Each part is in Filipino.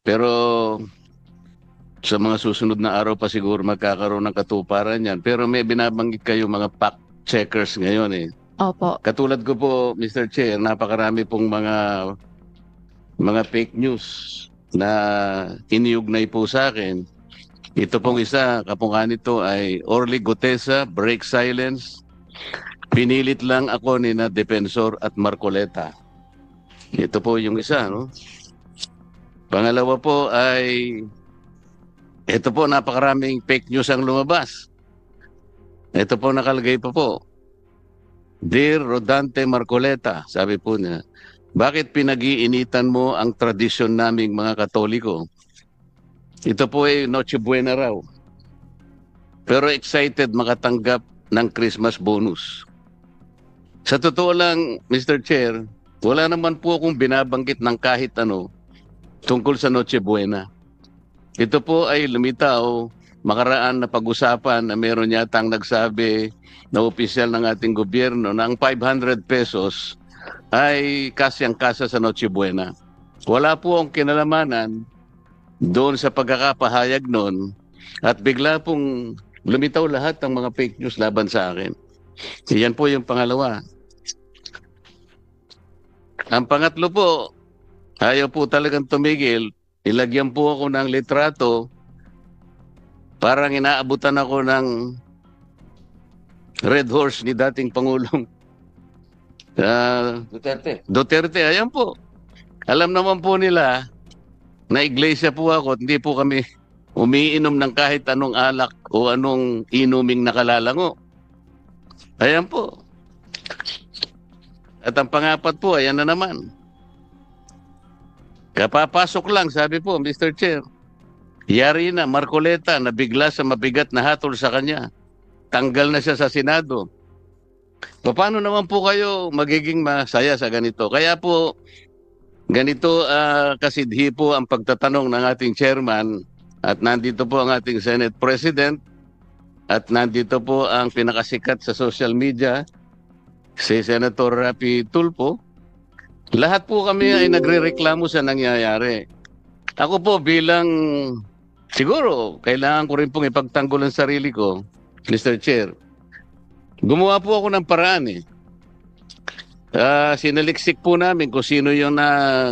Pero sa mga susunod na araw pa siguro magkakaroon ng katuparan yan. Pero may binabanggit kayo mga fact checkers ngayon eh. Opo. Katulad ko po, Mr. Chair, napakarami pong mga fake news na iniugnay po sa akin. Ito pong isa, kapungka nito ay Orly Gutesa, Break Silence. Pinilit lang ako ni na Defensor at Marcoleta. Ito po yung isa, no? Pangalawa po ay, ito po napakaraming fake news ang lumabas. Ito po nakalagay pa po. Dear Rodante Marcoleta, sabi po niya, bakit pinag-iinitan mo ang tradisyon naming mga Katoliko? Ito po ay Noche Buena raw. Pero excited makatanggap ng Christmas bonus. Sa totoo lang, Mr. Chair, wala naman po akong binabanggit ng kahit ano tungkol sa Noche Buena. Ito po ay lumitaw, makaraan na pag-usapan na meron yatang nagsabi na opisyal ng ating gobyerno na ang 500 pesos ay kasyang-kasa sa Noche Buena. Wala po ang kinalamanan doon sa pagkakapahayag noon at bigla pong lumitaw lahat ng mga fake news laban sa akin. Yan po yung pangalawa. Ang pangatlo po, ayaw po talagang tumigil. Ilagyan po ako ng litrato. Parang inaabutan ako ng Red Horse ni dating Pangulong Duterte. Ayan po. Alam naman po nila na iglesia po ako at hindi po kami umiinom ng kahit anong alak o anong inuming nakalalango. Ayan po. At ang pangapat po, ayan na naman. Kapapasok lang, sabi po, Mr. Chair. Yari na, Marcoleta, na bigla sa mabigat na hatol sa kanya. Tanggal na siya sa Senado. Paano naman po kayo magiging masaya sa ganito? Kaya po, ganito kasidhi po ang pagtatanong ng ating chairman at nandito po ang ating Senate President at nandito po ang pinakasikat sa social media, si Senator Rapi Tulfo. Lahat po kami ay nagrereklamo sa nangyayari. Ako po bilang, siguro, kailangan ko rin pong ipagtanggol ang sarili ko, Mr. Chair. Gumawa po ako ng paraan eh. Sinaliksik po namin kung sino yung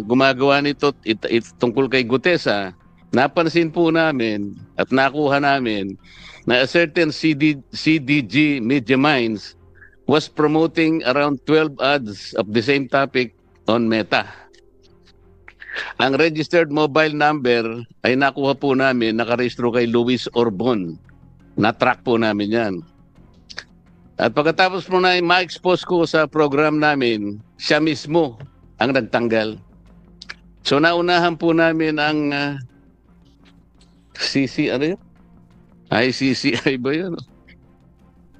gumagawa nito tungkol kay Gutesa. Napansin po namin at nakuha namin na a certain CDG Media Minds was promoting around 12 ads of the same topic on Meta. Ang registered mobile number ay nakuha po namin, nakarehistro kay Luis Orbon. Na-track po namin yan. At pagkatapos mo na ma-expose ko sa program namin, siya mismo ang nagtanggal. So naunahan po namin ang ano yun? ICCI ba yun?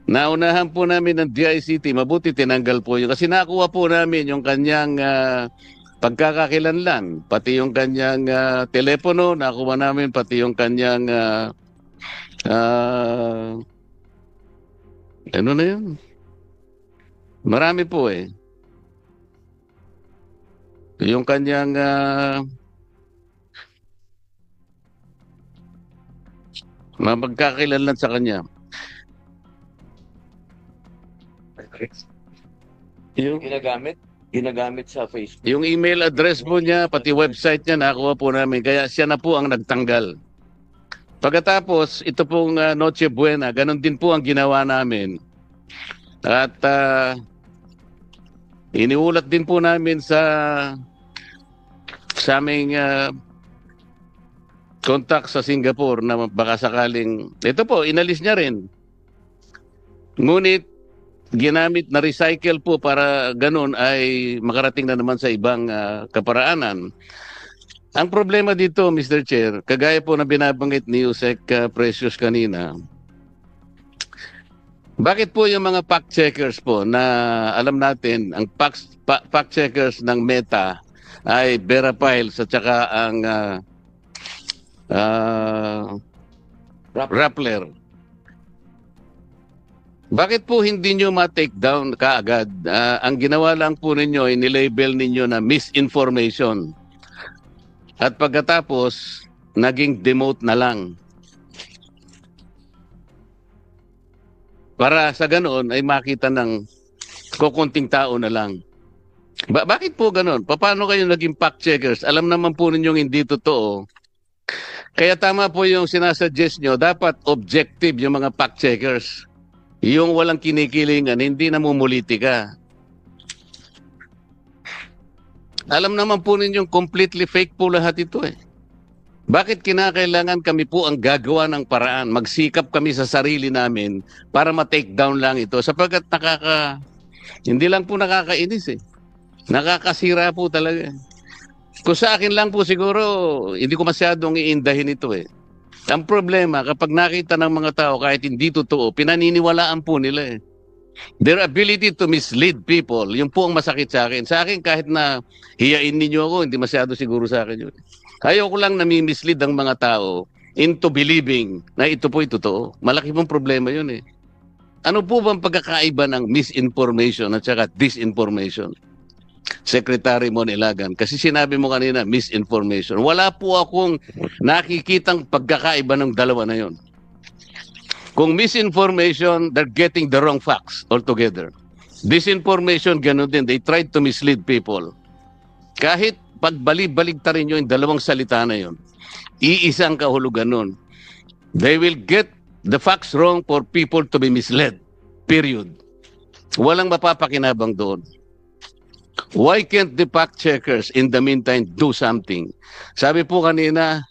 Naunahan po namin ng DICT, mabuti tinanggal po yun. Kasi nakuha po namin yung kanyang pagkakakilanlan, pati yung kanyang telepono, nakuha namin pati yung kanyang ano na yun? Marami po eh. Yung kanyang magkakakilanlan sa kanya. Yung ginagamit sa Facebook. Yung email address po niya, pati website niya, nakuha po namin. Kaya siya na po ang nagtanggal. Pagkatapos, ito pong Noche Buena, ganun din po ang ginawa namin. At iniulat din po namin sa aming contact sa Singapore na baka sakaling, ito po, inalis niya rin. Ngunit, ginamit na recycle po para ganun ay makarating na naman sa ibang kaparaanan. Ang problema dito, Mr. Chair, kagaya po na binabanggit ni Yusek Precious kanina, bakit po yung mga fact checkers po na alam natin, ang fact checkers ng Meta ay Vera Piles at saka ang Rappler. Bakit po hindi nyo ma-take down kaagad? Ang ginawa lang po ninyo ay nilabel ninyo na misinformation. at pagkatapos naging demote na lang. Para sa ganoon ay makita ng kukunting tao na lang. Bakit po ganoon? Paano kayo naging fact checkers? Alam naman po ninyong hindi totoo. Kaya tama po yung sinasuggest nyo, dapat objective yung mga fact checkers. Yung walang kinikilingan, hindi namumulitika. Alam naman po ninyong completely fake po lahat ito eh. Bakit kinakailangan kami po ang gagawa ng paraan? Magsikap kami sa sarili namin para ma-take down lang ito sapagkat hindi lang po nakakainis eh. Nakakasira po talaga. Kung sa akin lang po siguro, hindi ko masyadong iindahin ito eh. Ang problema, kapag nakita ng mga tao kahit hindi totoo, pinaniniwalaan po nila eh. Their ability to mislead people, yun po ang masakit sa akin. Sa akin, kahit na hiyain ninyo ako, hindi masyado siguro sa akin yun. Ayoko lang nami-mislead ang mga tao into believing na ito po'y totoo. Malaki pong problema yun eh. Ano po bang pagkakaiba ng misinformation at saka disinformation? Secretary Monilagan, kasi sinabi mo kanina misinformation. Wala po akong nakikitang pagkakaiba ng dalawa na yon. Kung misinformation, they're getting the wrong facts altogether. Disinformation, ganun din. They tried to mislead people. Kahit pagbalik-baligtarin nyo yung dalawang salita na yon, iisang kahulugan nun. They will get the facts wrong for people to be misled. Period. Walang mapapakinabang doon. Why can't the fact checkers in the meantime do something? Sabi po kanina,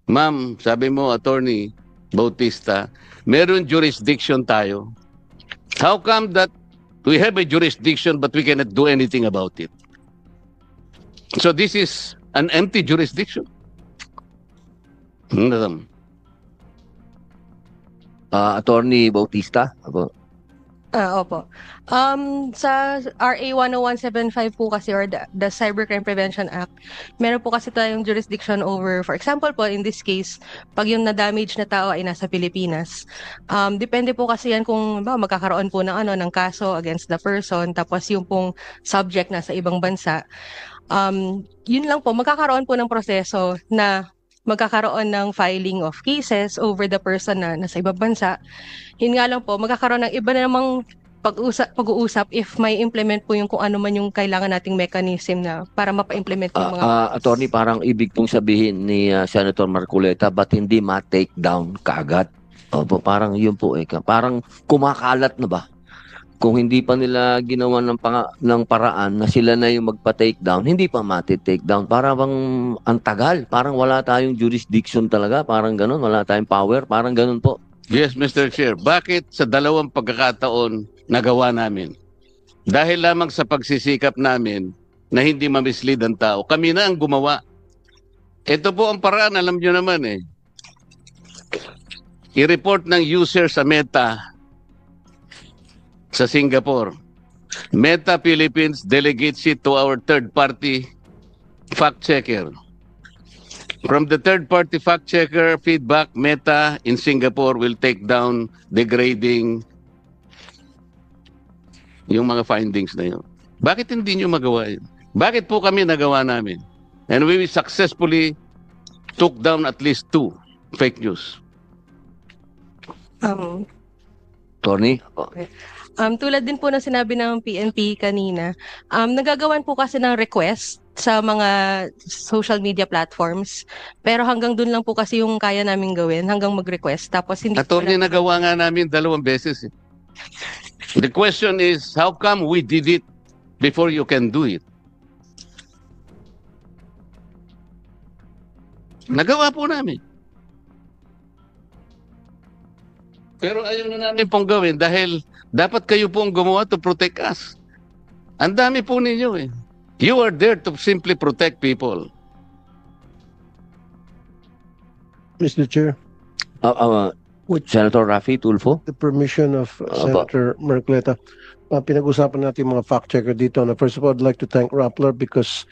ma'am, sabi mo, Attorney Bautista, meron jurisdiction tayo. How come that we have a jurisdiction but we cannot do anything about it? So this is an empty jurisdiction. Attorney Bautista? Apo. Opo. Sa RA 10175 po kasi, or the Cybercrime Prevention Act, meron po kasi tayong jurisdiction over, for example po, in this case, pag yung na-damage na tao ay nasa Pilipinas. Depende po kasi yan kung magkakaroon po ng kaso against the person, tapos yung pong subject nasa ibang bansa. Yun lang po, magkakaroon po ng proseso na magkakaroon ng filing of cases over the person na nasa ibang bansa. Yun nga lang po, magkakaroon ng iba na namang pag-uusap if may implement po yung kung ano man yung kailangan nating mechanism na para mapa-implement yung mga... Attorney, parang ibig pong sabihin ni Senator Marcoleta, ba't hindi ma-take down kaagad? Opo, parang yun po eh. Parang kumakalat na ba? Kung hindi pa nila ginawa ng paraan na sila na yung magpa-take down, hindi pa mati-take down. Parang ang tagal. Parang wala tayong jurisdiction talaga. Parang ganun. Wala tayong power. Parang ganun po. Yes, Mr. Chair. Bakit sa dalawang pagkakataon nagawa namin? Dahil lamang sa pagsisikap namin na hindi mamislead ang tao. Kami na ang gumawa. Ito po ang paraan. Alam nyo naman eh. I-report ng user sa Meta sa Singapore. Meta Philippines delegates it to our third-party fact-checker. From the third-party fact-checker feedback, Meta in Singapore will take down degrading yung mga findings na yun. Bakit hindi nyo magawa yun? Bakit po kami nagawa namin? And we successfully took down at least 2 fake news. Attorney? Okay. Tulad din po ng sinabi ng PNP kanina, nagagawan po kasi ng request sa mga social media platforms. Pero hanggang dun lang po kasi yung kaya namin gawin, hanggang mag-request. Tapos hindi Attorney, nagawa nga namin 2 beses. Eh. The question is, how come we did it before you can do it? Nagawa po namin. Pero ayaw na namin pong gawin dahil dapat kayo pong gumawa to protect us. Ang dami po ninyo eh. You are there to simply protect people. Mr. Chair, With Senator Raffy Tulfo? the permission of Senator Marcoleta, pinag-usapan natin yung mga fact-checker dito. Na first of all, I'd like to thank Rappler because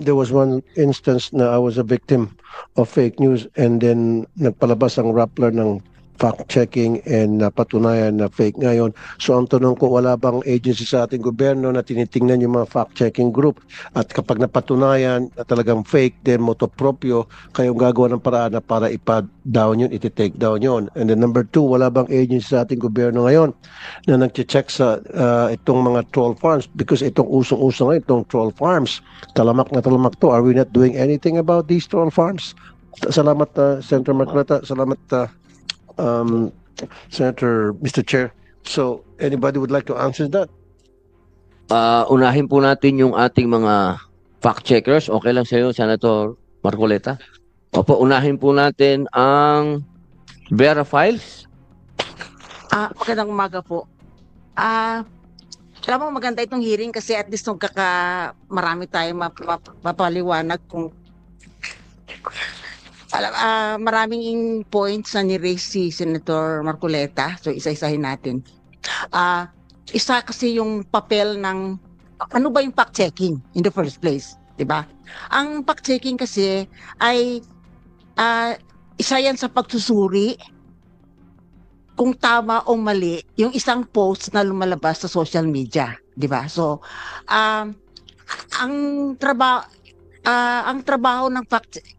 there was one instance na I was a victim of fake news and then nagpalabas ang Rappler ng fact-checking and napatunayan na fake ngayon. So ang tanong ko, wala bang agency sa ating gobyerno na tinitingnan yung mga fact-checking group at kapag napatunayan na talagang fake, then motu proprio, kayong gagawa ng paraan na para ipa-down yun, iti-take down yun. And then number two, wala bang agency sa ating gobyerno ngayon na nag-check sa itong mga troll farms because itong usong-usong ngayon, itong troll farms, talamak na talamak to. Are we not doing anything about these troll farms? Salamat, Senator Marcoleta. Salamat, Senator, Mr. Chair. So, anybody would like to answer that? Unahin po natin yung ating mga fact-checkers. Okay lang sa iyo, Senator Marcoleta? Opo, unahin po natin ang Vera Files. Magandang umaga po. Alam mo, maganda itong hearing kasi at least marami tayong mapaliwanag kung maraming points na ni-raise si Senator Marcoleta. So, isa-isahin natin. Isa kasi yung papel ng, ano ba yung fact-checking in the first place? Diba? Ang fact-checking kasi ay isa yan sa pagsusuri kung tama o mali yung isang post na lumalabas sa social media. Diba? So, ang trabaho ng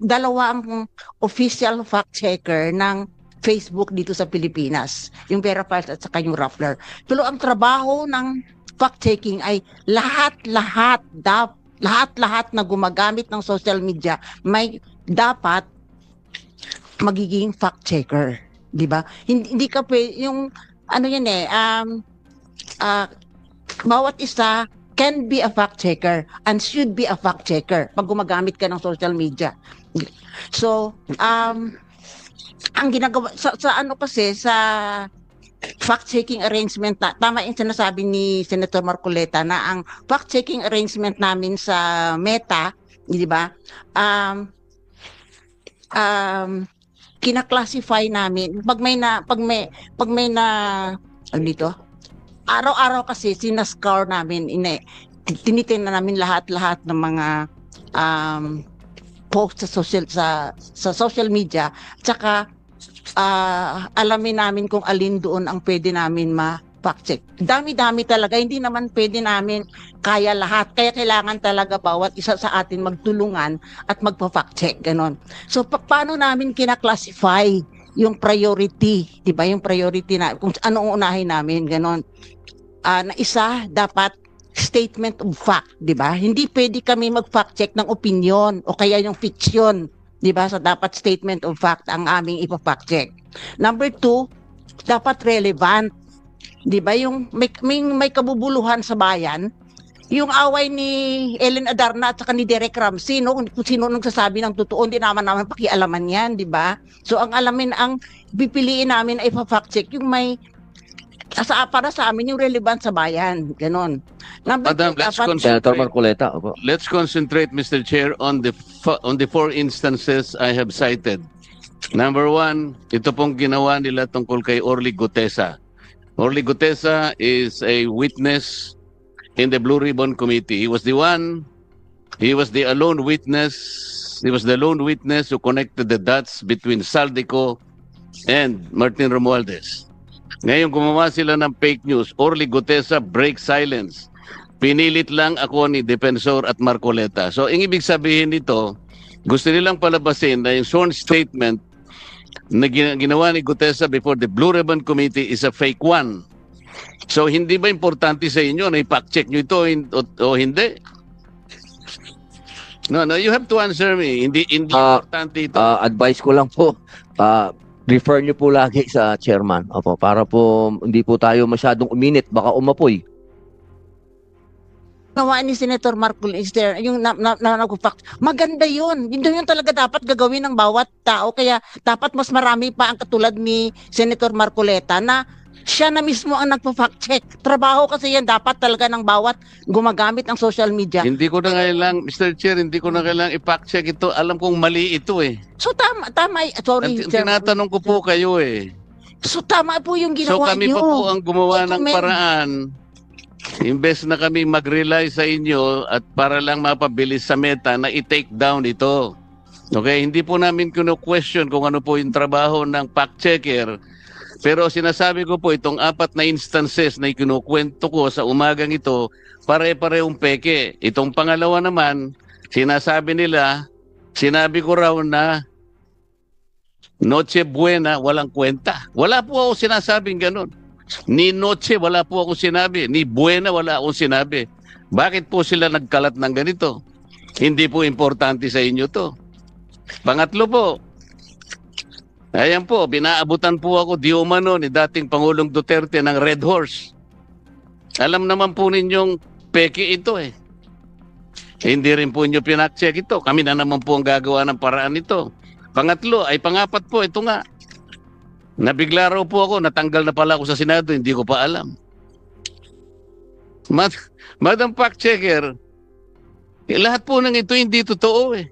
dalawa ang official fact checker ng Facebook dito sa Pilipinas, yung Vera Files at saka yung Rappler. Pero ang trabaho ng fact checking ay lahat na gumagamit ng social media may dapat magiging fact checker, di ba? Hindi ka yung ano yan bawat isa can be a fact checker and should be a fact checker pag gumagamit ka ng social media. So, ang ginagawa sa ano kasi sa fact-checking arrangement na tama yung sinasabi ni Senator Marcoleta na ang fact-checking arrangement namin sa Meta, di ba? Kina-classify namin pag may ano dito? Araw-araw kasi sinascour namin, tinitingnan namin lahat ng mga post sa social media, tsaka alamin namin kung alin doon ang pwede namin ma-fact check. Dami-dami talaga, hindi naman pwede namin kaya lahat. Kaya kailangan talaga bawat isa sa atin magtulungan at magpa-fact check, ganon. So paano namin kina-classify yung priority, 'di ba? Yung priority na kung anong unahin namin, ganon. Na isa dapat statement of fact, 'di ba? Hindi pwede kami mag-fact check ng opinion o kaya yung fiction, 'di ba? So dapat statement of fact ang aming ipa-fact check. Number 2, dapat relevant. 'Di ba? Yung may kabubuluhan sa bayan, yung away ni Ellen Adarna at saka ni Derek Ramsey, no? Kung sino nagsasabi ng totoo, hindi naman pakialaman 'yan, 'di ba? So ang pipiliin namin ay ipa-fact check yung may para sa amin yung relevant sa bayan, ganon. Madam, Senator Marcoleta. Opo. Let's concentrate, Mr. Chair, on the 4 instances I have cited. Number 1, ito pong ginawa nila tungkol kay Orly Gutesa. Orly Gutesa is a witness in the Blue Ribbon Committee. He was the lone witness. He was the lone witness who connected the dots between Saldico and Martin Romualdez. Ngayon gumawa sila ng fake news. Orly Gutesa break silence. Pinilit lang ako ni Defensor at Marcoleta. So, ang ibig sabihin nito, gusto nilang palabasin na yung sworn statement na ginawa ni Gutesa before the Blue Ribbon Committee is a fake one. So, hindi ba importante sa inyo na i-fact check nyo ito o hindi? No, you have to answer me. Hindi importante ito. Advice ko lang po, refer nyo po lagi sa chairman. Opo, para po hindi po tayo masyadong uminit, baka umapoy. Gawa ni Senator Marcoleta, yung maganda yun. Yun talaga dapat gagawin ng bawat tao. Kaya dapat mas marami pa ang katulad ni Senator Marcoleta na siya na mismo ang nagpa-fact check. Trabaho kasi yan dapat talaga ng bawat gumagamit ng social media. Hindi ko na kailang, Mr. Chair, hindi ko na kailang i-fact check ito. Alam kong mali ito eh. So tama, sorry. Tinatanong ko po kayo eh. So tama po yung ginawa So kami nyo. pa po ang gumawa ng paraan. Imbes na kami mag-rely sa inyo at para lang mapabilis sa Meta na i-take down ito. Okay, hindi po namin kino-question kung ano po yung trabaho ng fact checker. Pero sinasabi ko po, itong 4 na instances na ikinukwento ko sa umagang ito, pare-parehong peke. Itong pangalawa naman, sinabi ko raw na Noche Buena, walang kwenta. Wala po ako sinasabing ganun. Ni Noche, wala po akong sinabi. Ni Buena, wala akong sinabi. Bakit po sila nagkalat ng ganito? Hindi po importante sa inyo to. Pangatlo po, ayan po, binaabutan po ako di umano ni dating Pangulong Duterte ng Red Horse. Alam naman po ninyong peke ito eh. Hindi rin po inyo pinakcheck ito. Kami na naman po ang gagawa ng paraan ito. Pangapat po, ito nga. Nabigla raw po ako, natanggal na pala ako sa Senado, hindi ko pa alam. Madam Fact Checker, lahat po ng ito hindi totoo eh.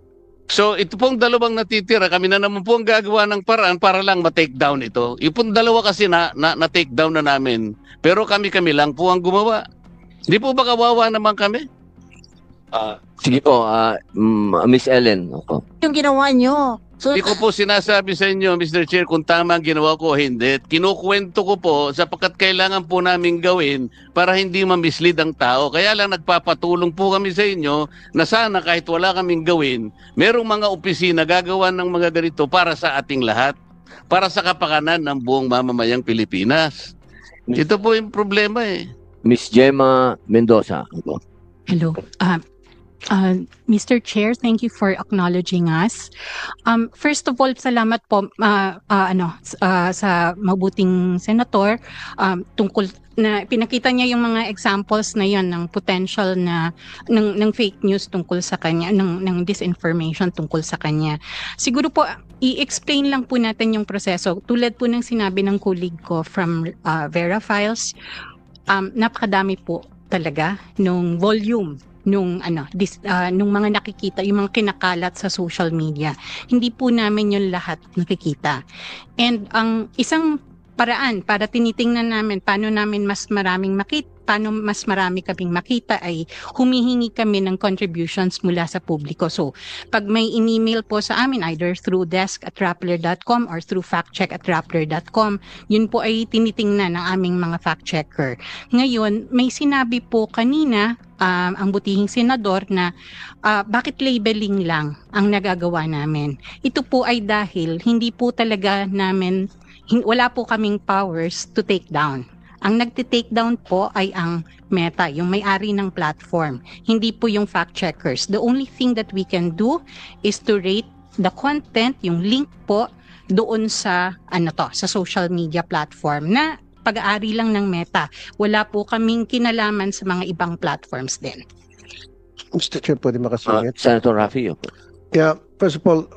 So ito pong dalawang natitira, kami na naman po ang gagawa ng paraan para lang ma-take down ito. Yung dalawa kasi na-take down na namin. Pero kami lang po ang gumawa. Hindi po ba kawawa naman kami? Sige po, Miss Ellen. Opo. Yung ginawa nyo. So, Hindi ko po sinasabi sa inyo, Mr. Chair, kung tama ang ginawa ko o hindi. Kinukwento ko po sapagkat kailangan po namin gawin para hindi ma-mislead ang tao. Kaya lang nagpapatulong po kami sa inyo na sana kahit wala kaming gawin, merong mga opisina gagawa ng mga ganito para sa ating lahat. Para sa kapakanan ng buong mamamayang Pilipinas. Ito po yung problema eh. Miss Gemma Mendoza. Opo. Hello. Mr. Chair, thank you for acknowledging us. First of all, salamat po sa mabuting senator tungkol na pinakita niya yung mga examples na yon ng potential na ng fake news tungkol sa kanya, ng disinformation tungkol sa kanya. Siguro po i-explain lang po natin yung proseso. Tulad po ng sinabi ng colleague ko from Vera Files, napakadami po talaga nung volume nung mga nakikita, yung mga kinakalat sa social media. Hindi po namin yung lahat nakikita. And ang isang paraan para tinitingnan namin paano mas marami kaming makita ay humihingi kami ng contributions mula sa publiko. So, pag may in-email po sa amin either through desk@rappler.com or through factcheck@rappler.com, yun po ay tinitingnan ng aming mga fact checker. Ngayon, may sinabi po kanina ang butihing senador na bakit labeling lang ang nagagawa namin. Ito po ay dahil hindi po talaga wala po kaming powers to take down. Ang nagte-take down po ay ang Meta, yung may-ari ng platform. Hindi po yung fact checkers. The only thing that we can do is to rate the content, yung link po doon sa sa social media platform na pag-aari lang ng Meta. Wala po kaming kinalaman sa mga ibang platforms din. Mr. Chair, pwede makasingit? Senator Raffy. Opo. Yeah, first of all,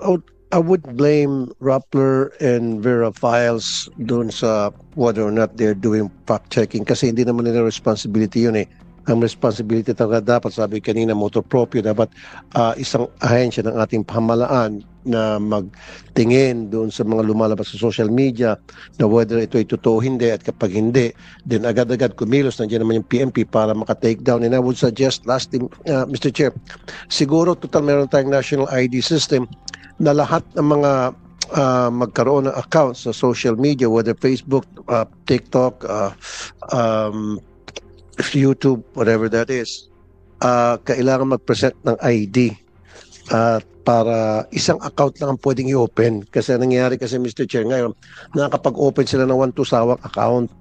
I would blame Rappler and Vera Files doon sa whether or not they're doing fact-checking kasi hindi naman nila responsibility yun eh. Ang responsibility talaga dapat, sabi kanina, motor proprio, dapat isang ahensya ng ating pamahalaan na magtingin doon sa mga lumalabas sa social media na whether ito ay totoo hindi, at kapag hindi, then agad-agad kumilos, nandiyan naman yung PNP para maka-take down. And I would suggest, lastly, Mr. Chair, siguro total meron tayong national ID system na lahat ng mga magkaroon ng accounts sa social media, whether Facebook, TikTok, YouTube, whatever that is, kailangan mag-present ng ID para isang account lang ang pwedeng i-open. Kasi nangyayari kasi, Mr. Chair, ngayon, nakakapag-open sila ng 1-2 sawang account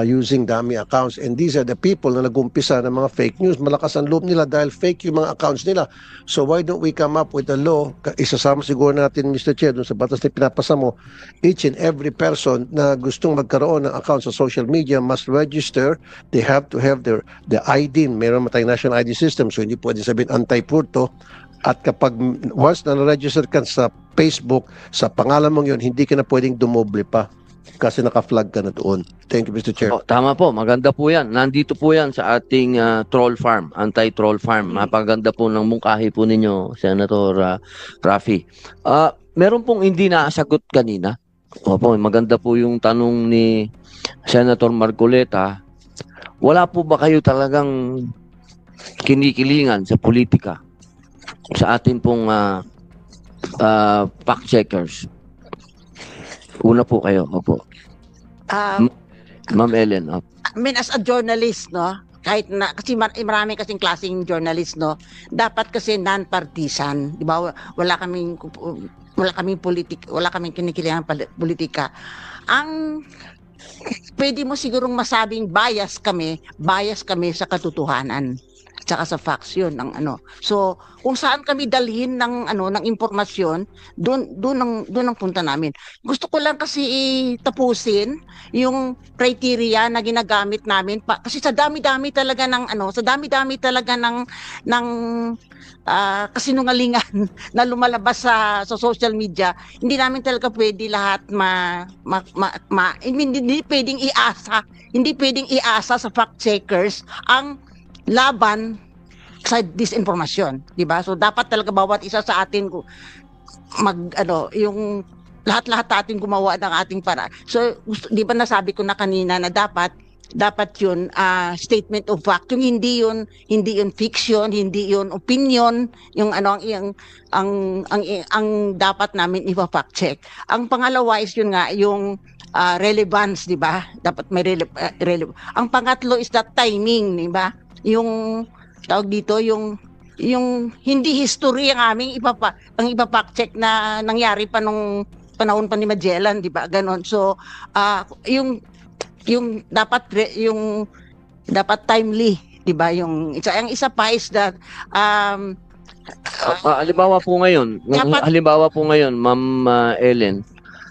using dummy accounts. And these are the people na nag-umpisa ng mga fake news. Malakas ang loob nila dahil fake yung mga accounts nila. So why don't we come up with a law? Isasama siguro natin, Mr. Chair, dun sa batas na pinapasa mo, each and every person na gustong magkaroon ng account sa social media must register. They have to have the ID. Meron tayong national ID system, so hindi pwede sabihin anti-purto. At kapag once na-register ka sa Facebook, sa pangalan mong yun, hindi ka na pwedeng dumoble pa kasi naka-flag ka na doon. Thank you, Mr. Chair. Tama po, maganda po yan. Nandito po yan sa ating troll farm, anti-troll farm. Napaganda po ng mungkahi po ninyo, Senator Raffy. Meron pong hindi naasagot kanina. Opo, maganda po yung tanong ni Senator Marcoleta. Wala po ba kayo talagang kinikilingan sa politika sa atin pong fact checkers? Una po kayo, opo. Um, Ma'am Ellen, I mean, as a journalist, no, kahit na, kasi marami kasing klaseng journalist, no, dapat kasi non-partisan, di ba? Wala kaming wala kaming kinikilihan politika. Ang pwede mo sigurong masabing bias kami sa katotohanan tsaka sa facts yun ng ano. So, kung saan kami dalhin ng ng impormasyon, doon ang punta namin. Gusto ko lang kasi tapusin yung criteria na ginagamit namin kasi sa dami-dami talaga ng kasinungalingan na lumalabas sa social media, hindi namin talaga pwede lahat hindi pwedeng iasa sa fact checkers ang laban sa disinformasyon, di ba? So dapat talaga bawat isa sa atin yung lahat-lahat natin gumawa ng ating para. So di ba nasabi ko na kanina na dapat yun statement of fact, yung hindi yun fiction, hindi yun opinion, yung ang dapat namin i-fact check. Ang pangalawa is yun nga yung relevance, di ba? Dapat may ang pangatlo is that timing, di ba? Yung tawag dito yung hindi history ang aming ipafact check na nangyari pa nung panahon pa ni Magellan, di ba? Ganon. So yung dapat timely, di ba? Yung isa pa is that halimbawa po ngayon, Ma'am Ellen,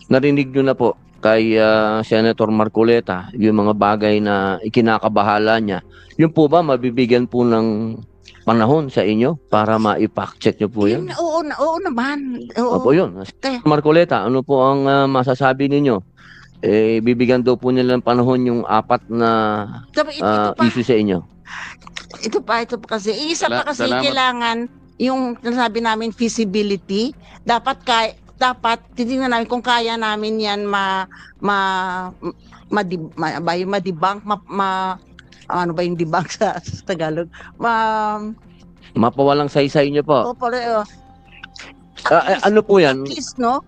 narinig nyo na po kay Senator Marcoleta yung mga bagay na ikinakabahala niya. Yun po ba mabibigyan po ng panahon sa inyo para ma-fact check nyo po yun? Oo naman. Oo. Opo, yun. Marcoleta, ano po ang masasabi ninyo? Bibigyan daw po nila ng panahon yung 4 na issue sa inyo. Ito pa kasi. Isa pa kasi kailangan yung nasabi namin feasibility. Dapat titingnan namin kung kaya namin yan ma-debunk, ano ba yung debunk sa Tagalog? Mapawalang saysay nyo po. Ano po yan? At least, no?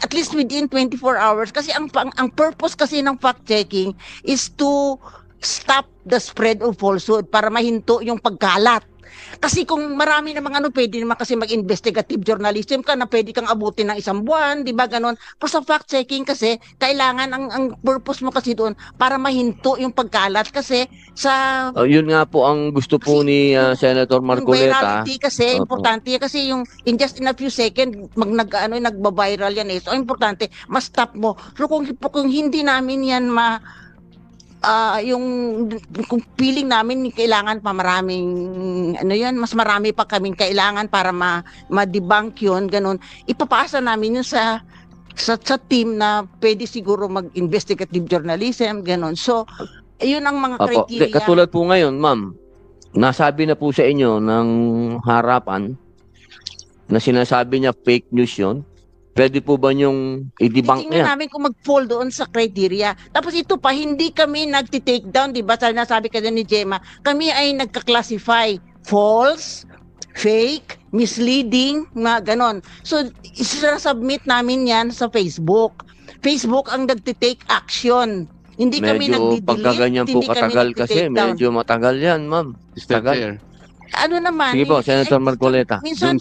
At least within 24 hours. Kasi ang purpose kasi ng fact-checking is to stop the spread of falsehood para mahinto yung pagkalat. Kasi kung marami namang pwede naman kasi mag-investigative journalism ka na pwede kang abutin ng 1 buwan, di ba ganon? Pero sa fact-checking kasi, kailangan ang purpose mo kasi doon para mahinto yung pagkalat kasi sa... yun nga po ang gusto po ni Senator Marcoleta. Virality kasi, importante kasi yung in just in a few seconds, nagba-viral yan eh. So, importante, ma-stop mo. So, kung hindi namin yan kung feeling namin kailangan pa maraming mas marami pa kaming kailangan para ma-debunk yun, ganun, ipapasa namin yun sa team na pwede siguro mag-investigative journalism, ganun. So yun ang mga criteria. Katulad po ngayon, ma'am, nasabi na po sa inyo ng harapan na sinasabi niya fake news yun. Pwede po ba yung i-debunk niya? Tingnan namin kung mag-fall doon sa criteria. Tapos ito pa, hindi kami nagti-take down, di ba? Nasabi ka din ni Gemma, kami ay nagka-classify false, fake, misleading, mga ganon. So, isa-submit namin yan sa Facebook. Facebook ang nagti-take action. Hindi kami nagdi-delete. Pagka ganyan po katagal kasi, medyo matagal yan, ma'am. Mr. Chair. Ano naman? Sige po, Senator Marcoleta. Doon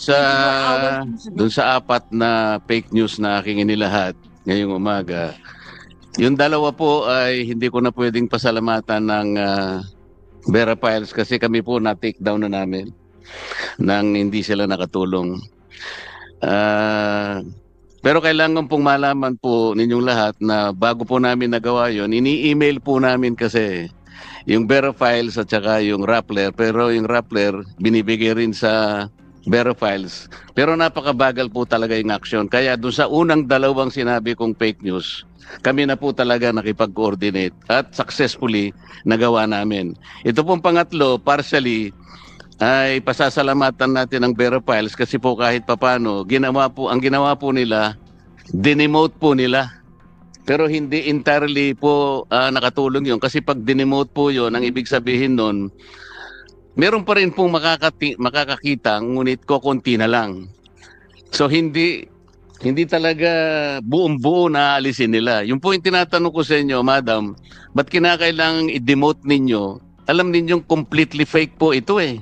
sa 4 na fake news na aking inilahat ngayong umaga, yung 2 po ay hindi ko na pwedeng pasalamatan ng Vera Files kasi kami po na-take down na namin nang hindi sila nakatulong. Pero kailangan pong malaman po ninyong lahat na bago po namin nagawa yon, ini-email po namin kasi yung Vera Files at saka yung Rappler, pero yung Rappler binibigay rin sa Vera Files. Pero napakabagal po talaga yung action. Kaya doon sa unang 2 sinabi kong fake news, kami na po talaga nakipag-coordinate at successfully nagawa namin. Ito pong pangatlo, partially, ay pasasalamatan natin ang Vera Files kasi po kahit papano, ang ginawa po nila, dinemote po nila. Pero hindi entirely po nakatulong yun. Kasi pag dinemote po yun, ang ibig sabihin nun, meron pa rin pong makakakita, ngunit kokonti na lang. So hindi hindi talaga buong-buo na aalisin nila. Yung po yung tinatanong ko sa inyo, Madam, ba't kinakailangang i-demote ninyo? Alam ninyong completely fake po ito eh.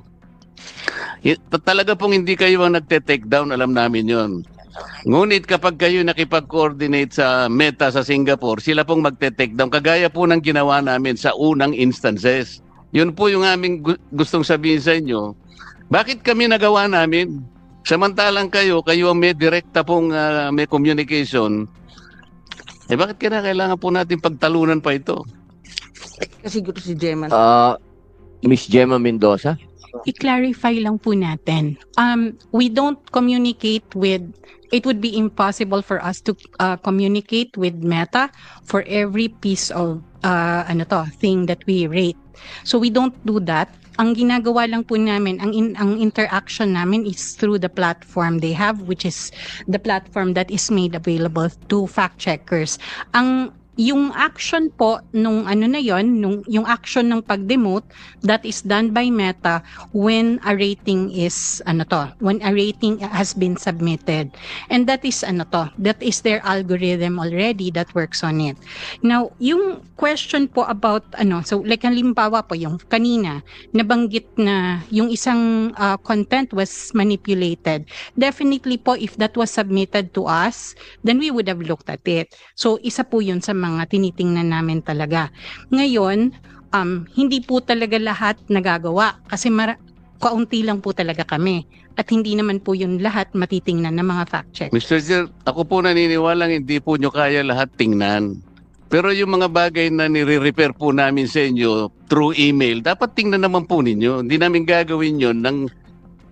Talaga pong hindi kayo ang nagte-take down, alam namin yon. Ngunit kapag kayo nakipag-coordinate sa Meta sa Singapore, sila pong magte-take down. Kagaya po ng ginawa namin sa unang instances. Yun po yung aming gustong sabihin sa inyo. Bakit kami nagawa namin? Samantalang kayo ang may direkta pong may communication. Bakit kailangan po natin pagtalunan pa ito? Siguro si Gemma. Miss Gemma Mendoza. I-clarify lang po natin. We don't communicate with, it would be impossible for us to communicate with Meta for every piece of thing that we rate. So we don't do that. Ang ginagawa lang po namin, ang interaction namin is through the platform they have, which is the platform that is made available to fact checkers. Yung action po nung yung action ng pag-demote, that is done by Meta when a rating is when a rating has been submitted. And that is that is their algorithm already that works on it. Now, yung question po about so like halimbawa po yung kanina nabanggit na yung isang content was manipulated. Definitely po, if that was submitted to us, then we would have looked at it. So isa po yun sa mga tinitingnan namin talaga. Ngayon, hindi po talaga lahat nagagawa kasi kaunti lang po talaga kami at hindi naman po yun lahat matitingnan ng mga fact check. Mr. Chair, ako po naniniwalang hindi po nyo kaya lahat tingnan. Pero yung mga bagay na nire-repair po namin sa inyo through email, dapat tingnan naman po ninyo. Hindi namin gagawin yun ng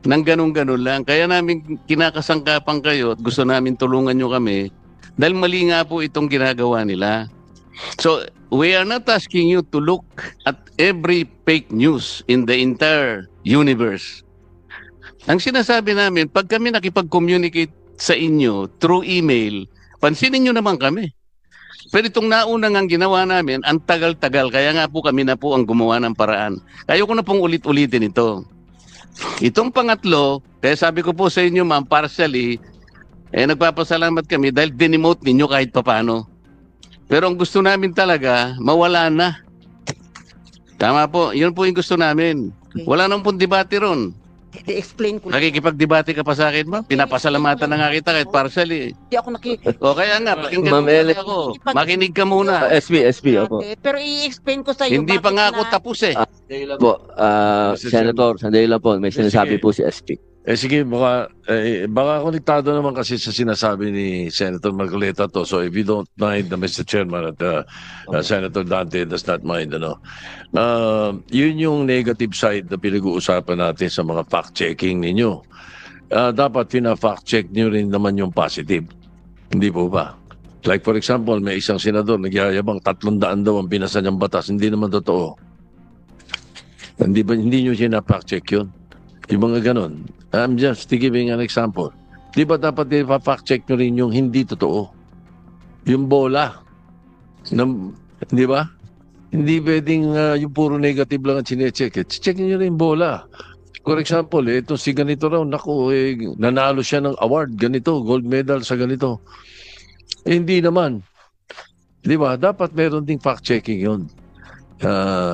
ganun-ganun lang. Kaya namin kinakasangkapan kayo at gusto namin tulungan nyo kami dahil mali nga po itong ginagawa nila. So, we are not asking you to look at every fake news in the entire universe. Ang sinasabi namin, pag kami nakipag-communicate sa inyo through email, pansinin nyo naman kami. Pero itong naunang ang ginawa namin, ang tagal-tagal, kaya nga po kami na po ang gumawa ng paraan. Ayoko na pong ulit-ulitin ito. Itong pangatlo, kaya sabi ko po sa inyo ma'am, partially, nagpapasalamat kami dahil dinemote ninyo kahit papano. Pero ang gusto namin talaga, mawala na. Tama po, yun po yung gusto namin. Wala nang pong debate ron. I-explain ko. Nakikipag-debate ka pa sa akin, ma'am? Pinapasalamatan na nga kita kahit partially. Hindi ako O kaya nga, pakinggan Ma'am mo Ellen. ako. Makinig ka muna. SB, opo. Pero i-explain ko sa iyo. Hindi pa nga ako tapos eh. Sandali lang po, Senator, sandali lang po, may sinasabi po si SP. Sige, baka konektado naman kasi sa sinasabi ni Senator Marcoleta to. So if you don't mind, Mr. Chairman at Senator Dante does not mind, yun yung negative side na pinag-uusapan natin sa mga fact-checking ninyo. Dapat pina-fact-check nyo rin naman yung positive. Hindi po ba? Like for example, may isang senador nagyayabang 300 daw ang pinasa niyang batas. Hindi naman totoo. Hindi nyo sina-fact-check yun? Yung mga ganon. I'm just giving an example. Di ba dapat i-fact check nyo rin yung hindi totoo? Yung bola. Di ba? Hindi pwedeng yung puro negative lang ang sinecheck. Check nyo rin yung bola. For example, ito si ganito raw, naku, nanalo siya ng award, ganito, gold medal sa ganito. Hindi naman. Di ba? Dapat meron ding fact checking yun.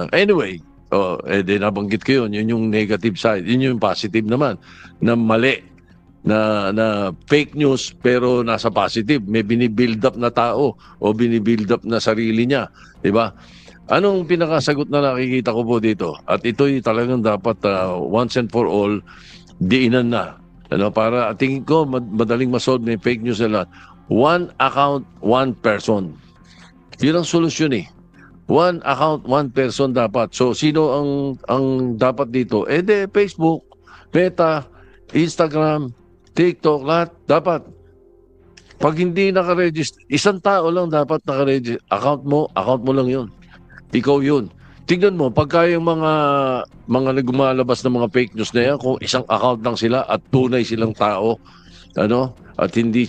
Anyway, nabanggit ko yun yung negative side. Yun yung positive naman, na mali, na fake news pero nasa positive. May binibuild up na tao o binibuild up na sarili niya. Diba? Anong pinakasagot na nakikita ko po dito? At ito'y talagang dapat once and for all, diinan na. Para tingin ko, madaling masolve na yung fake news na lahat. One account, one person. Yun ang solusyon eh. One account, one person dapat. So, sino ang dapat dito? Facebook, Meta, Instagram, TikTok, lahat. Dapat. Pag hindi nakaregister, isang tao lang dapat nakaregister. Account mo lang yun. Ikaw yun. Tingnan mo, pagka yung mga nagmalabas ng mga fake news na yan, kung isang account lang sila at tunay silang tao, at hindi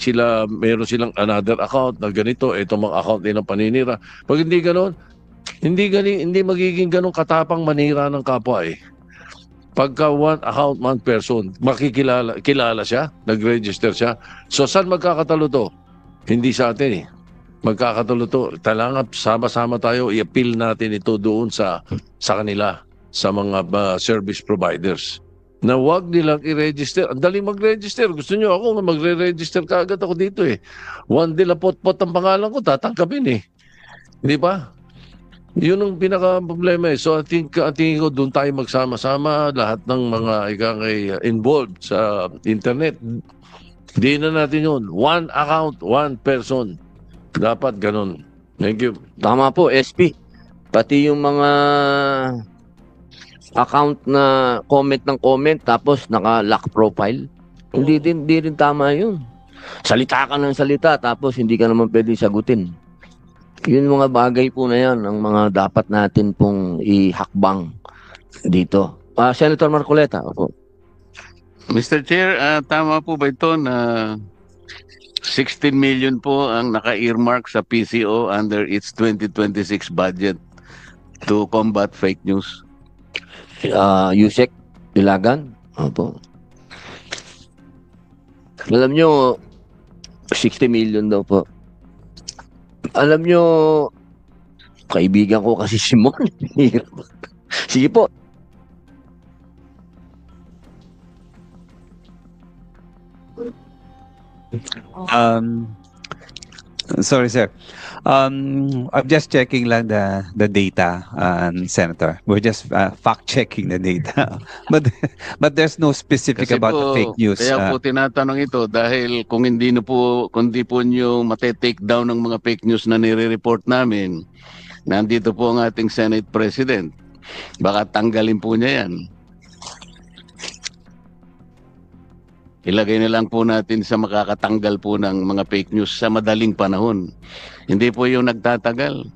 meron silang another account na ganito, itong mga account nilang paninira. Pag hindi ganon, hindi magiging ganong katapang manira ng kapwa eh. pagka one account, one person, kilala siya, nag-register siya. So saan magkakatalo to? Hindi sa atin eh. Magkakatalo to. Kailangan sama-sama tayo, i-appeal natin ito doon sa kanila, sa mga service providers. Na wag nilang i-register. Ang daling mag-register. Gusto nyo ako, magre-register ka agad ako dito eh. One de la pot-pot ang pangalan ko, tatangkapin eh. Di ba? Yun ang pinaka-problema eh. So I think ko doon tayo magsama-sama lahat ng mga involved sa internet. Hindi na natin yun. One account, one person. Dapat ganun. Thank you. Tama po, SP. Pati yung mga account na comment ng comment tapos naka-lock profile. Hindi rin tama yun. Salita ka ng salita tapos hindi ka naman pwede sagutin. Yun mga bagay po na yan ang mga dapat natin pong ihakbang dito. Senator Marcoleta. Opo. Mr. Chair, tama po ba ito na 16 million po ang naka-earmark sa PCO under its 2026 budget to combat fake news? Yusek Ilagan. Opo. Alam nyo, 60 million daw po. Alam nyo, kaibigan ko kasi si Mon. Sige po. Sorry, sir. I'm just checking lang the data, Senator. We're just fact checking the data, but there's no specific Kasi about the po, fake news. Kaya po tinatanong ito dahil kung hindi po nyo mate-take down ng mga fake news na nire-report namin, nandito po ang ating Senate President. Baka tanggalin po niya yan. Ilagay na lang po natin sa makakatanggal po ng mga fake news sa madaling panahon. Hindi po yung nagtatagal.